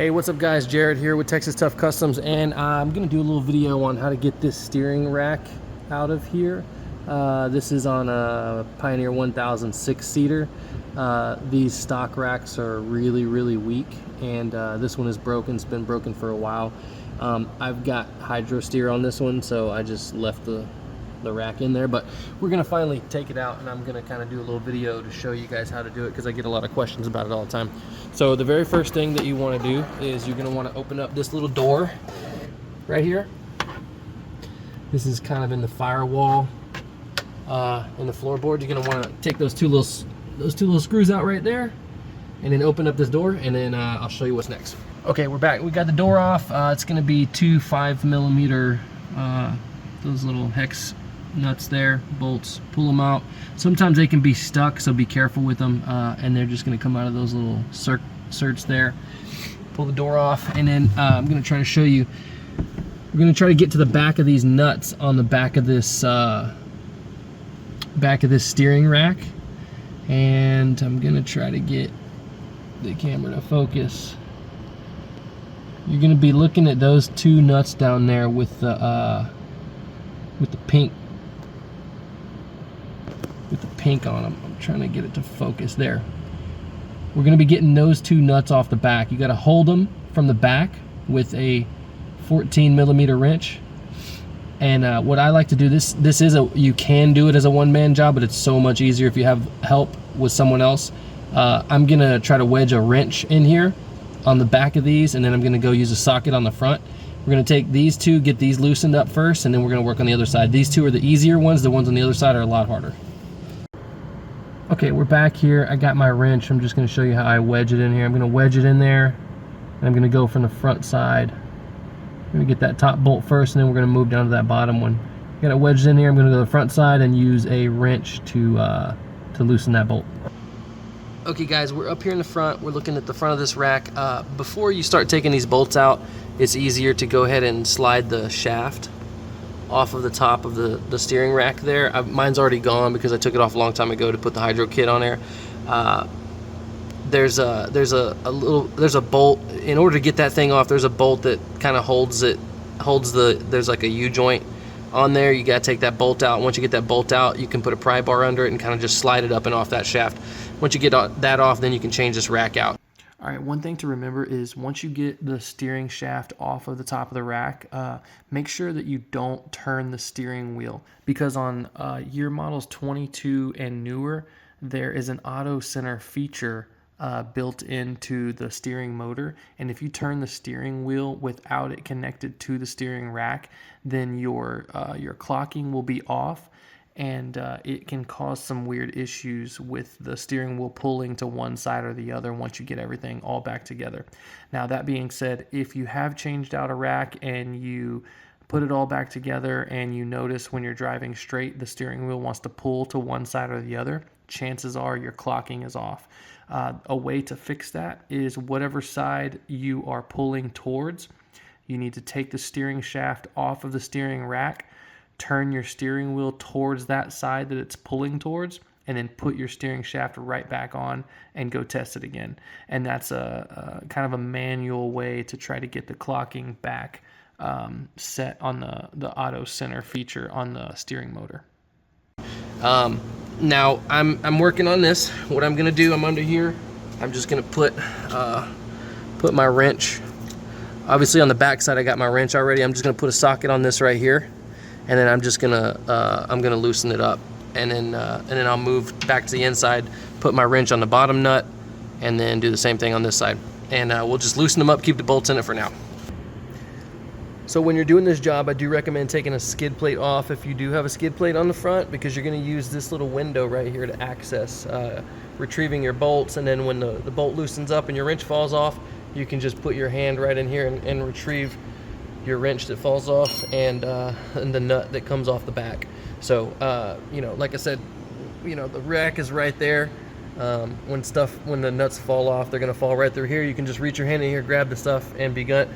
Hey, what's up guys? Jared here with Texas Tough Customs, and I'm gonna do a little video on how to get this steering rack out of here. This is on a Pioneer 1000 6-seater. These stock racks are really weak, and this one is broken. It's been broken for a while. I've got hydro steer on this one, so I just left the rack in there, but we're gonna finally take it out, and I'm gonna kind of do a little video to show you guys how to do it because I get a lot of questions about it all the time. So the very first thing that you want to do is you're gonna want to open up this little door right here. This is kind of in the firewall in the floorboard. You're gonna want to take those two little screws out right there, and then open up this door, and then I'll show you what's next. Okay, we're back. We got the door off. It's gonna be two 5mm those little hex nuts there, bolts. Pull them out. Sometimes they can be stuck, so be careful with them, and they're just going to come out of those little certs there. Pull the door off, and then I'm going to try to show you. We're going to try to get to the back of these nuts on the back of this steering rack, and I'm going to try to get the camera to focus. You're going to be looking at those two nuts down there with the pink on them. I'm trying to get it to focus there. We're going to be getting those two nuts off the back. You got to hold them from the back with a 14mm wrench. And what I like to do, you can do it as a one-man job, but it's so much easier if you have help with someone else. I'm going to try to wedge a wrench in here on the back of these, and then I'm going to go use a socket on the front. We're going to take these two, get these loosened up first, and then we're going to work on the other side. These two are the easier ones. The ones on the other side are a lot harder. Okay, we're back here. I got my wrench. I'm just going to show you how I wedge it in here. I'm going to wedge it in there, and I'm going to go from the front side. I'm going to get that top bolt first, and then we're going to move down to that bottom one. Got it wedged in here. I'm going to go to the front side and use a wrench to loosen that bolt. Okay guys, we're up here in the front. We're looking at the front of this rack. Before you start taking these bolts out, it's easier to go ahead and slide the shaft off of the top of the steering rack there. Mine's already gone because I took it off a long time ago to put the hydro kit on there. There's a bolt. In order to get that thing off, there's a bolt that kind of holds it. There's like a U-joint on there. You gotta take that bolt out. Once you get that bolt out, you can put a pry bar under it and kind of just slide it up and off that shaft. Once you get that off, then you can change this rack out. All right, one thing to remember is once you get the steering shaft off of the top of the rack, make sure that you don't turn the steering wheel, because on year models 22 and newer, there is an auto center feature built into the steering motor, and if you turn the steering wheel without it connected to the steering rack, then your clocking will be off, and it can cause some weird issues with the steering wheel pulling to one side or the other once you get everything all back together. Now, that being said, if you have changed out a rack and you put it all back together and you notice when you're driving straight the steering wheel wants to pull to one side or the other, chances are your clocking is off. A way to fix that is whatever side you are pulling towards, you need to take the steering shaft off of the steering rack, turn your steering wheel towards that side that it's pulling towards, and then put your steering shaft right back on and go test it again. And that's a kind of a manual way to try to get the clocking back set on the auto center feature on the steering motor. Now I'm working on this. What I'm gonna do, I'm under here. I'm just gonna put my wrench. Obviously on the back side I got my wrench already. I'm just gonna put a socket on this right here, and then I'm just gonna loosen it up, and then I'll move back to the inside, put my wrench on the bottom nut, and then do the same thing on this side, and we'll just loosen them up, keep the bolts in it for now. So when you're doing this job, I do recommend taking a skid plate off if you do have a skid plate on the front, because you're going to use this little window right here to access retrieving your bolts, and then when the bolt loosens up and your wrench falls off, you can just put your hand right in here and retrieve your wrench that falls off and the nut that comes off the back. So like I said, the rack is right there. When the nuts fall off, they're gonna fall right through here. You can just reach your hand in here, grab the stuff, and be good.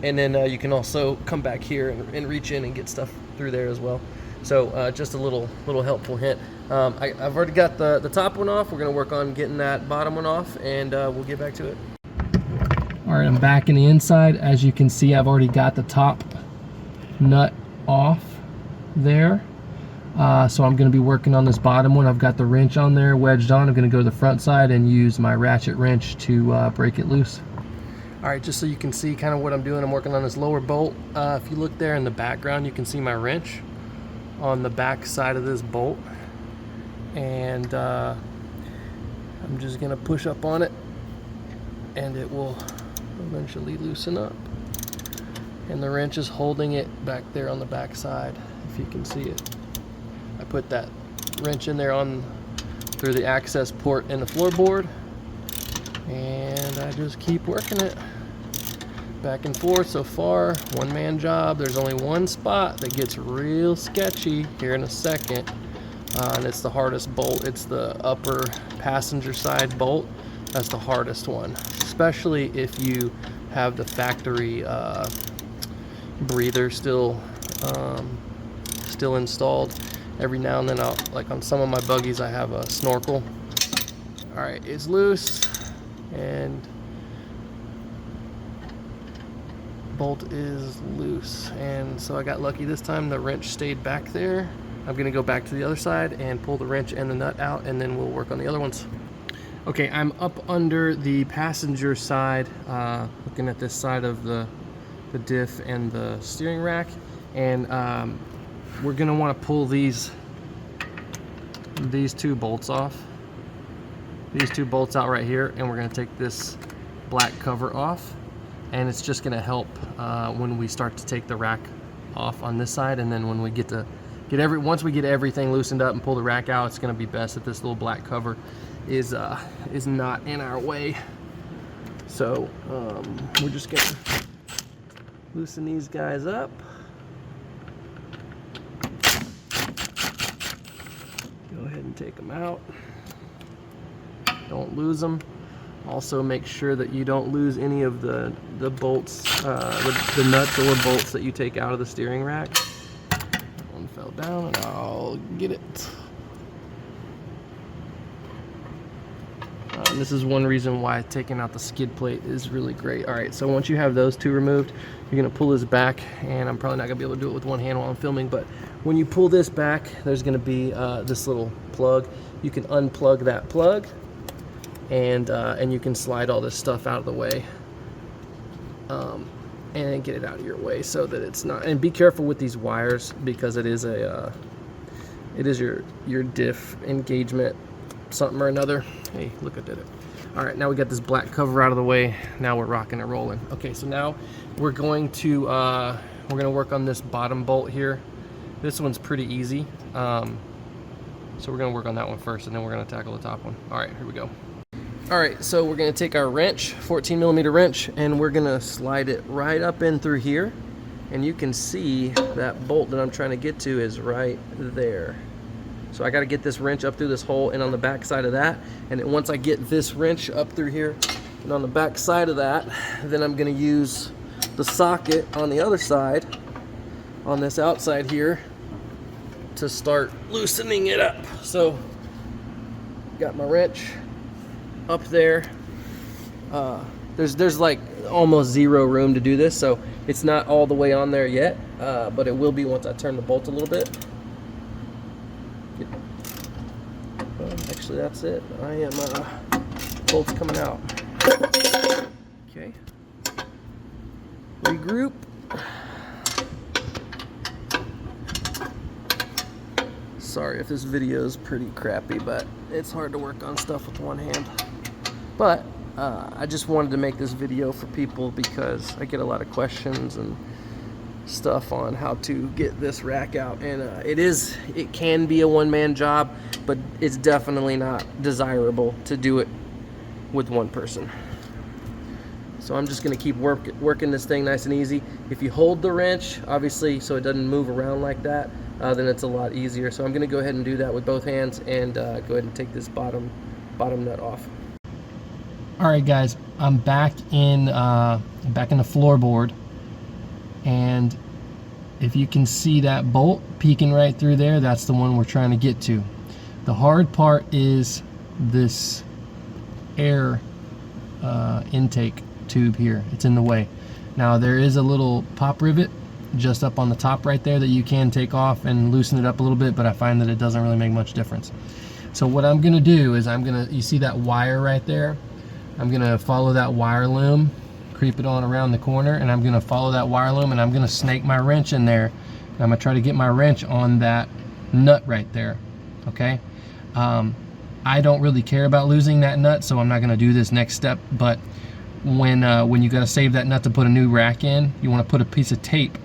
And then you can also come back here and reach in and get stuff through there as well. So just a little helpful hint. I've already got the top one off. We're gonna work on getting that bottom one off, and we'll get back to it. All right, I'm back in the inside. As you can see, I've already got the top nut off there. So I'm going to be working on this bottom one. I've got the wrench on there wedged on. I'm going to go to the front side and use my ratchet wrench to break it loose. All right, just so you can see kind of what I'm doing, I'm working on this lower bolt. If you look there in the background, you can see my wrench on the back side of this bolt. And I'm just going to push up on it and it will eventually loosen up. And the wrench is holding it back there on the back side, if you can see it. I put that wrench in there through the access port in the floorboard, and I just keep working it back and forth. So far, one-man job. There's only one spot that gets real sketchy here in a second, and it's the hardest bolt. It's the upper passenger side bolt. That's the hardest one, especially if you have the factory breather still installed. Every now and then, like on some of my buggies, I have a snorkel. All right, it's loose, and bolt is loose. And so I got lucky this time. The wrench stayed back there. I'm gonna go back to the other side and pull the wrench and the nut out, and then we'll work on the other ones. Okay, I'm up under the passenger side, looking at this side of the diff and the steering rack, and we're gonna want to pull these two bolts off. These two bolts out right here, and we're gonna take this black cover off, and it's just gonna help when we start to take the rack off on this side, and then when we once we get everything loosened up and pull the rack out, it's gonna be best if this little black cover is not in our way. So we're just gonna loosen these guys up. Go ahead and take them out. Don't lose them. Also make sure that you don't lose any of the bolts, the nuts or bolts that you take out of the steering rack. That one fell down, and I'll get it. And this is one reason why taking out the skid plate is really great. All right, so once you have those two removed, you're gonna pull this back, and I'm probably not gonna be able to do it with one hand while I'm filming, but when you pull this back, there's gonna be this little plug. You can unplug that plug, and you can slide all this stuff out of the way, and get it out of your way so that it's not. And be careful with these wires, because it is your diff engagement something or another. Hey, look, I did it. All right, now we got this black cover out of the way. Now we're rocking and rolling. Okay, so now we're going to work on this bottom bolt here. This one's pretty easy. So we're gonna work on that one first, and then we're gonna tackle the top one. All right, here we go. All right, so we're gonna take our wrench, 14mm wrench, and we're gonna slide it right up in through here. And you can see that bolt that I'm trying to get to is right there. So I got to get this wrench up through this hole and on the back side of that. And then once I get this wrench up through here and on the back side of that, then I'm going to use the socket on the other side, on this outside here, to start loosening it up. So got my wrench up there. There's like almost zero room to do this, so it's not all the way on there yet, but it will be once I turn the bolt a little bit. Actually, that's it. I am bolts coming out. Okay. Regroup. Sorry if this video is pretty crappy, but it's hard to work on stuff with one hand. But I just wanted to make this video for people because I get a lot of questions and stuff on how to get this rack out, and it can be a one-man job, but it's definitely not desirable to do it with one person. So I'm just going to keep working this thing nice and easy. If you hold the wrench, obviously, so it doesn't move around like that, then it's a lot easier. So I'm going to go ahead and do that with both hands, and go ahead and take this bottom nut off. All right, guys, I'm back in the floorboard. And if you can see that bolt peeking right through there, that's the one we're trying to get to. The hard part is this air intake tube here. It's in the way. Now there is a little pop rivet just up on the top right there that you can take off and loosen it up a little bit, but I find that it doesn't really make much difference. So what I'm gonna do is you see that wire right there? I'm gonna follow that wire loom, creep it on around the corner, and I'm gonna follow that wire loom, and I'm gonna snake my wrench in there. And I'm gonna try to get my wrench on that nut right there, okay? I don't really care about losing that nut, so I'm not gonna do this next step, but when you gotta save that nut to put a new rack in, you wanna put a piece of tape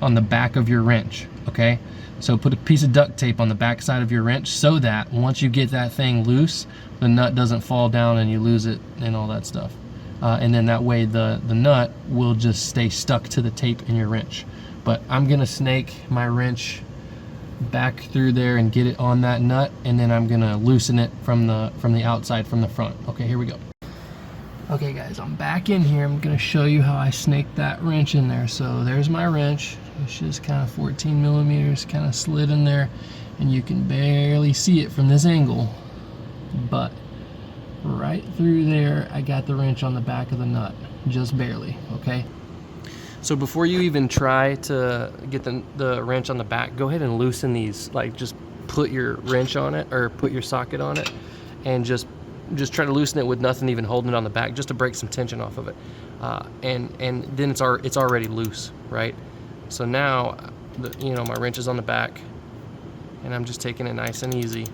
on the back of your wrench, okay? So put a piece of duct tape on the back side of your wrench so that once you get that thing loose, the nut doesn't fall down and you lose it and all that stuff. And then that way the nut will just stay stuck to the tape in your wrench. But I'm gonna snake my wrench back through there and get it on that nut, and then I'm gonna loosen it from the outside, from the front. Okay, here we go. Okay guys, I'm back in here. I'm gonna show you how I snaked that wrench in there. So there's my wrench. It's just kind of 14 millimeters, kind of slid in there, and you can barely see it from this angle. But right through there, I got the wrench on the back of the nut, just barely, okay? So before you even try to get the wrench on the back, go ahead and loosen these. Like, just put your wrench on it, or put your socket on it, and just try to loosen it with nothing even holding it on the back, just to break some tension off of it. And then it's already loose, right? So now, my wrench is on the back, and I'm just taking it nice and easy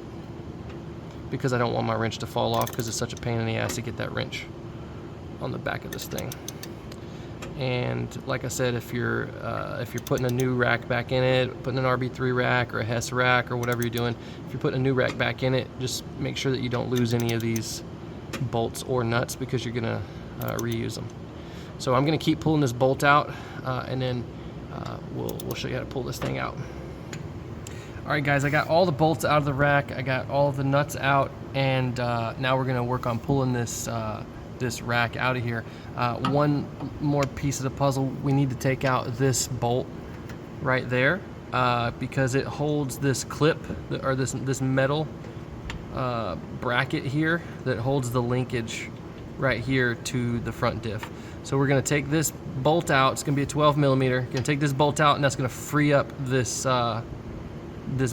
because I don't want my wrench to fall off, because it's such a pain in the ass to get that wrench on the back of this thing. And like I said, if you're putting a new rack back in it, putting an RB3 rack or a Hess rack or whatever you're doing, if you're putting a new rack back in it, just make sure that you don't lose any of these bolts or nuts, because you're gonna reuse them. So I'm gonna keep pulling this bolt out, and then we'll show you how to pull this thing out. All right, guys, I got all the bolts out of the rack. I got all of the nuts out, and now we're gonna work on pulling this rack out of here. One more piece of the puzzle, we need to take out this bolt right there, because it holds this clip, or this metal bracket here that holds the linkage right here to the front diff. So we're gonna take this bolt out. It's gonna be a 12 millimeter. Gonna take this bolt out, and that's gonna free up this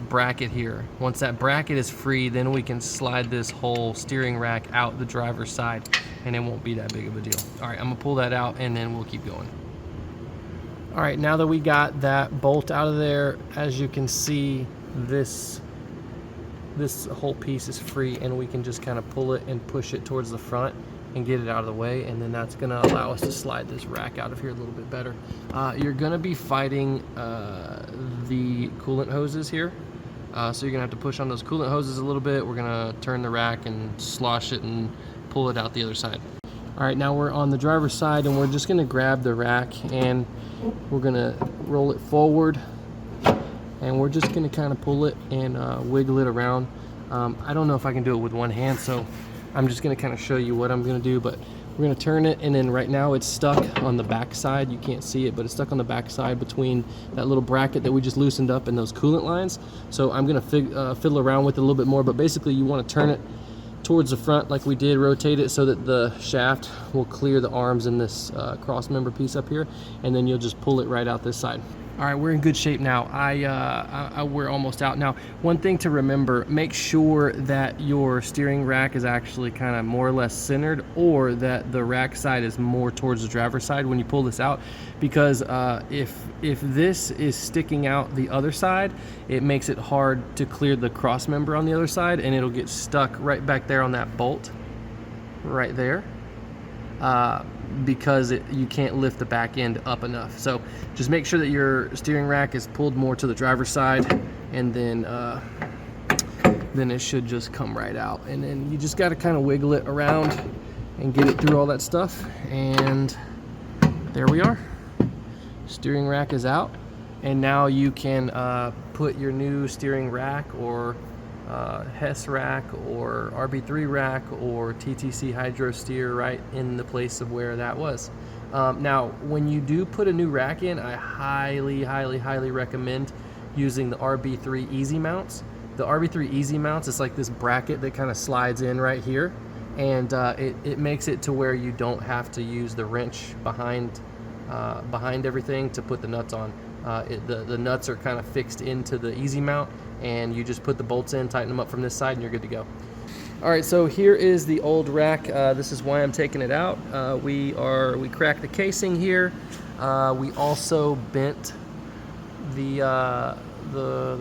bracket here. Once that bracket is free, then we can slide this whole steering rack out the driver's side, and it won't be that big of a deal. All right, I'm gonna pull that out, and then we'll keep going. All right, now that we got that bolt out of there, as you can see, this whole piece is free, and we can just kind of pull it and push it towards the front and get it out of the way, and then that's gonna allow us to slide this rack out of here a little bit better. You're gonna be fighting the coolant hoses here, so you're gonna have to push on those coolant hoses a little bit. We're gonna turn the rack and slosh it and pull it out the other side. All right, now we're on the driver's side, and we're just gonna grab the rack, and we're gonna roll it forward, and we're just gonna kind of pull it and wiggle it around. I don't know if I can do it with one hand, so I'm just gonna kind of show you what I'm gonna do, but we're gonna turn it, and then right now it's stuck on the back side. You can't see it, but it's stuck on the back side between that little bracket that we just loosened up and those coolant lines. So I'm gonna fiddle around with it a little bit more, but basically you wanna turn it towards the front like we did, rotate it so that the shaft will clear the arms in this cross member piece up here, and then you'll just pull it right out this side. All right, we're in good shape now. We're almost out now. One thing to remember, make sure that your steering rack is actually kind of more or less centered, or that the rack side is more towards the driver's side when you pull this out, because if this is sticking out the other side, it makes it hard to clear the cross member on the other side, and it'll get stuck right back there on that bolt right there. Because you can't lift the back end up enough. So just make sure that your steering rack is pulled more to the driver's side, and then it should just come right out. And then you just got to kind of wiggle it around and get it through all that stuff, and there we are. Steering rack is out, and now you can put your new steering rack, or Hess rack, or RB3 rack, or TTC Hydro Steer right in the place of where that was. Now, when you do put a new rack in, I highly recommend using the RB3 Easy Mounts. The RB3 Easy Mounts is like this bracket that kind of slides in right here, and it makes it to where you don't have to use the wrench behind everything to put the nuts on. The nuts are kind of fixed into the easy mount, and you just put the bolts in, tighten them up from this side, and you're good to go. All right, so here is the old rack. This is why I'm taking it out. We cracked the casing here. We also bent the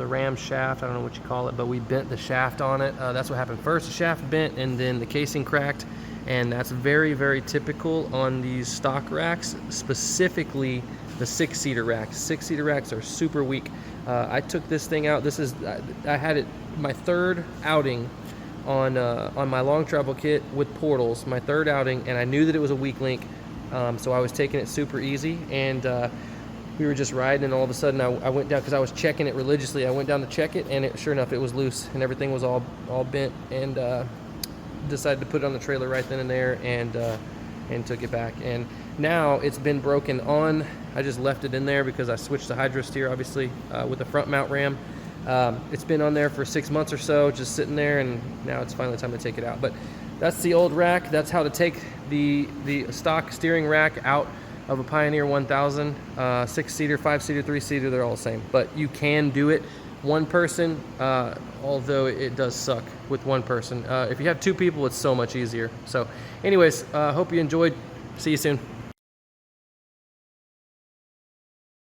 ram shaft. I don't know what you call it, but we bent the shaft on it. That's what happened first. The shaft bent, and then the casing cracked, and that's very, very typical on these stock racks, specifically the 6-seater racks. 6-seater racks are super weak. I took this thing out. I had it my third outing on my long travel kit with portals, my third outing, and I knew that it was a weak link, so I was taking it super easy, and we were just riding, and all of a sudden I went down, because I was checking it religiously. I went down to check it, and sure enough, it was loose, and everything was all bent, and decided to put it on the trailer right then and there, and took it back. And now it's been broken on. I just left it in there because I switched to hydro steer, obviously, with the front mount ram. It's been on there for 6 months or so, just sitting there, and now it's finally time to take it out. But that's the old rack. That's how to take the stock steering rack out of a Pioneer 1000. 6-seater, 5-seater, 3-seater, they're all the same. But you can do it one person, although it does suck with one person. If you have 2 people, it's so much easier. So anyways, hope you enjoyed. See you soon.